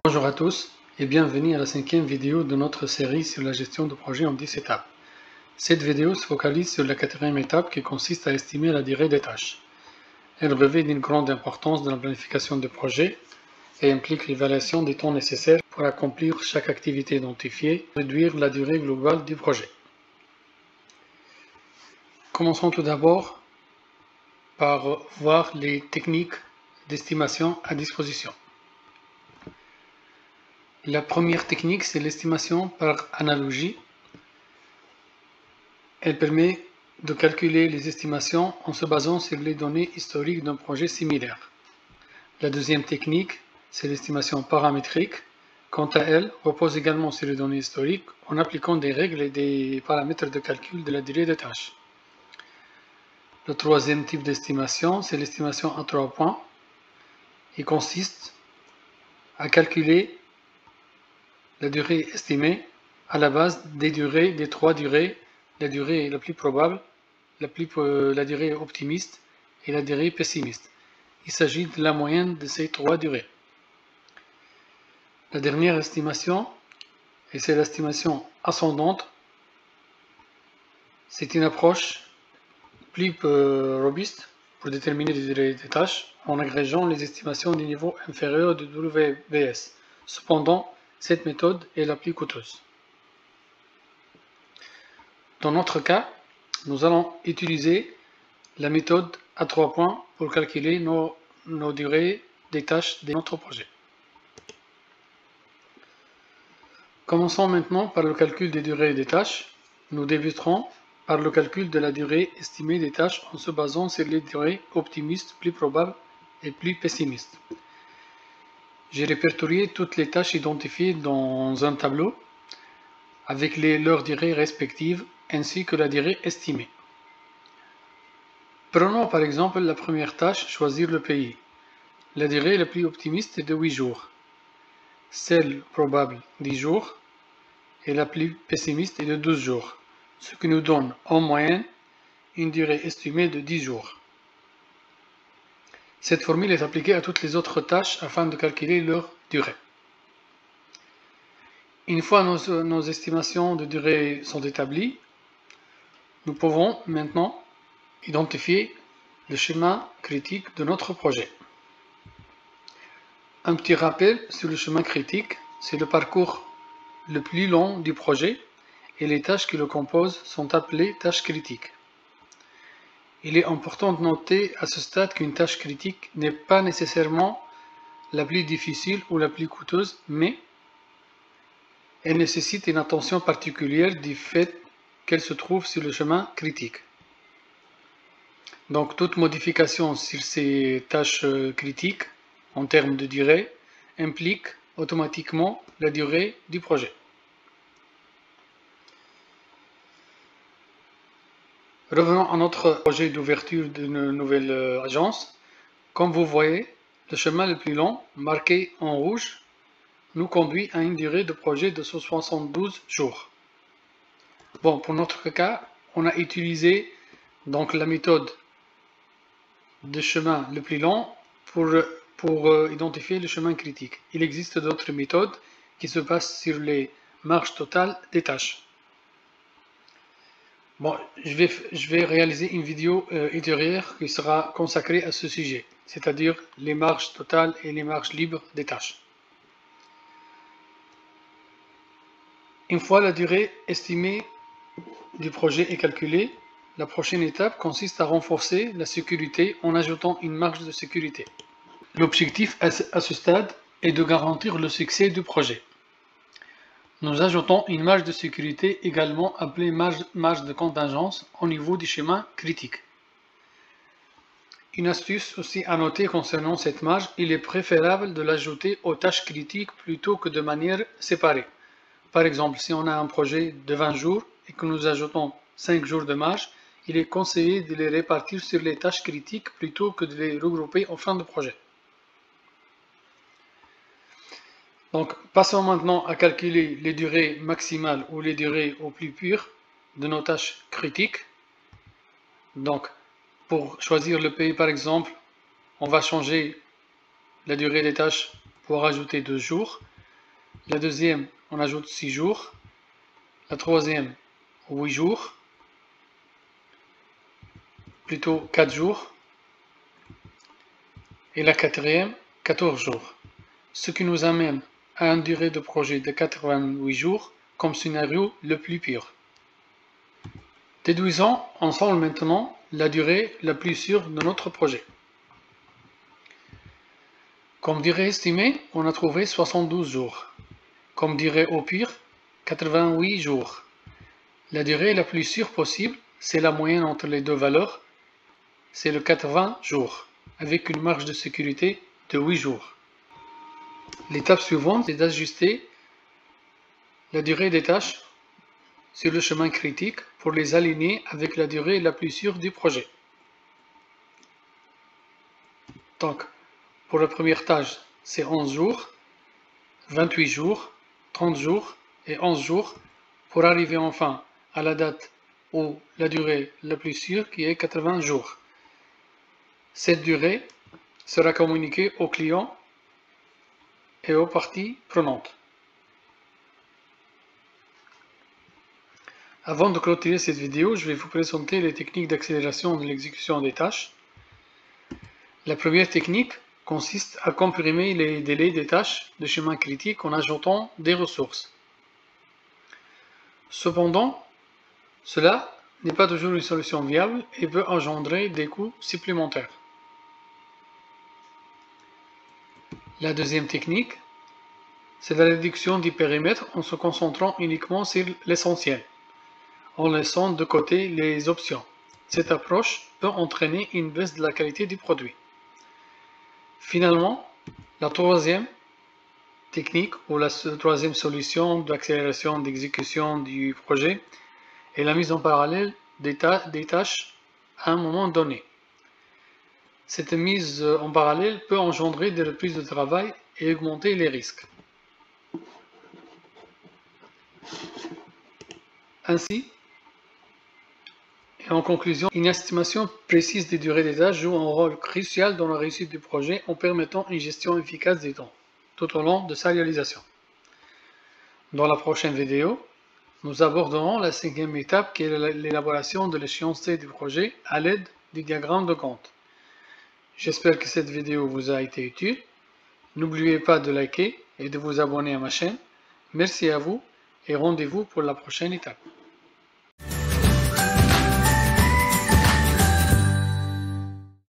Bonjour à tous et bienvenue à la 5e vidéo de notre série sur la gestion de projet en 10 étapes. Cette vidéo se focalise sur la 4e étape qui consiste à estimer la durée des tâches. Elle revêt d'une grande importance dans la planification des projets et implique l'évaluation des temps nécessaires pour accomplir chaque activité identifiée et réduire la durée globale du projet. Commençons tout d'abord par voir les techniques d'estimation à disposition. La première technique, c'est l'estimation par analogie. Elle permet de calculer les estimations en se basant sur les données historiques d'un projet similaire. La deuxième technique, c'est l'estimation paramétrique. Quant à elle, repose également sur les données historiques en appliquant des règles et des paramètres de calcul de la durée des tâches. Le troisième type d'estimation, c'est l'estimation à 3 points. Il consiste à calculer la durée estimée à la base des trois durées, la durée la plus probable, la durée optimiste et la durée pessimiste. Il s'agit de la moyenne de ces trois durées. La dernière estimation, et c'est l'estimation ascendante, c'est une approche plus robuste pour déterminer les durées des tâches en agrégeant les estimations du niveau inférieur de WBS. Cependant, cette méthode est la plus coûteuse. Dans notre cas, nous allons utiliser la méthode à 3 points pour calculer nos durées des tâches de notre projet. Commençons maintenant par le calcul des durées des tâches. Nous débuterons par le calcul de la durée estimée des tâches en se basant sur les durées optimistes, plus probables et plus pessimistes. J'ai répertorié toutes les tâches identifiées dans un tableau avec leurs durées respectives ainsi que la durée estimée. Prenons par exemple la première tâche, choisir le pays. La durée la plus optimiste est de 8 jours. Celle probable 10 jours et la plus pessimiste est de 12 jours, ce qui nous donne en moyenne une durée estimée de 10 jours. Cette formule est appliquée à toutes les autres tâches afin de calculer leur durée. Une fois nos estimations de durée sont établies, nous pouvons maintenant identifier le schéma critique de notre projet. Un petit rappel sur le schéma critique, c'est le parcours le plus long du projet et les tâches qui le composent sont appelées tâches critiques. Il est important de noter à ce stade qu'une tâche critique n'est pas nécessairement la plus difficile ou la plus coûteuse, mais elle nécessite une attention particulière du fait qu'elle se trouve sur le chemin critique. Donc toute modification sur ces tâches critiques en termes de durée implique automatiquement la durée du projet. Revenons à notre projet d'ouverture d'une nouvelle agence. Comme vous voyez, le chemin le plus long, marqué en rouge, nous conduit à une durée de projet de 72 jours. Bon, pour notre cas, on a utilisé donc la méthode de chemin le plus long pour identifier le chemin critique. Il existe d'autres méthodes qui se basent sur les marges totales des tâches. Bon, je vais réaliser une vidéo ultérieure qui sera consacrée à ce sujet, c'est-à-dire les marges totales et les marges libres des tâches. Une fois la durée estimée du projet est calculée, la prochaine étape consiste à renforcer la sécurité en ajoutant une marge de sécurité. L'objectif à ce stade est de garantir le succès du projet. Nous ajoutons une marge de sécurité également appelée marge de contingence au niveau du schéma critique. Une astuce aussi à noter concernant cette marge, il est préférable de l'ajouter aux tâches critiques plutôt que de manière séparée. Par exemple, si on a un projet de 20 jours et que nous ajoutons 5 jours de marge, il est conseillé de les répartir sur les tâches critiques plutôt que de les regrouper en fin de projet. Donc, passons maintenant à calculer les durées maximales ou les durées au plus pures de nos tâches critiques. Donc, pour choisir le pays par exemple, on va changer la durée des tâches pour ajouter 2 jours. La deuxième, on ajoute 6 jours. La troisième, 8 jours. Plutôt 4 jours. Et la quatrième, 14 jours. Ce qui nous amène à une durée de projet de 88 jours comme scénario le plus pur. Déduisons ensemble maintenant la durée la plus sûre de notre projet. Comme durée estimée, on a trouvé 72 jours. Comme durée au pire, 88 jours. La durée la plus sûre possible, c'est la moyenne entre les deux valeurs, c'est le 80 jours, avec une marge de sécurité de 8 jours. L'étape suivante est d'ajuster la durée des tâches sur le chemin critique pour les aligner avec la durée la plus sûre du projet. Donc, pour la première tâche, c'est 11 jours, 28 jours, 30 jours et 11 jours pour arriver enfin à la date ou la durée la plus sûre qui est 80 jours. Cette durée sera communiquée aux clients et aux parties prenantes. Avant de clôturer cette vidéo, je vais vous présenter les techniques d'accélération de l'exécution des tâches. La première technique consiste à comprimer les délais des tâches de chemin critique en ajoutant des ressources. Cependant, cela n'est pas toujours une solution viable et peut engendrer des coûts supplémentaires. La deuxième technique, c'est la réduction du périmètre en se concentrant uniquement sur l'essentiel, en laissant de côté les options. Cette approche peut entraîner une baisse de la qualité du produit. Finalement, la troisième technique ou la troisième solution d'accélération d'exécution du projet est la mise en parallèle des tâches à un moment donné. Cette mise en parallèle peut engendrer des reprises de travail et augmenter les risques. Ainsi, et en conclusion, une estimation précise des durées des tâches joue un rôle crucial dans la réussite du projet en permettant une gestion efficace des temps, tout au long de sa réalisation. Dans la prochaine vidéo, nous aborderons la cinquième étape qui est l'élaboration de l'échéancier du projet à l'aide du diagramme de Gantt. J'espère que cette vidéo vous a été utile. N'oubliez pas de liker et de vous abonner à ma chaîne. Merci à vous et rendez-vous pour la prochaine étape.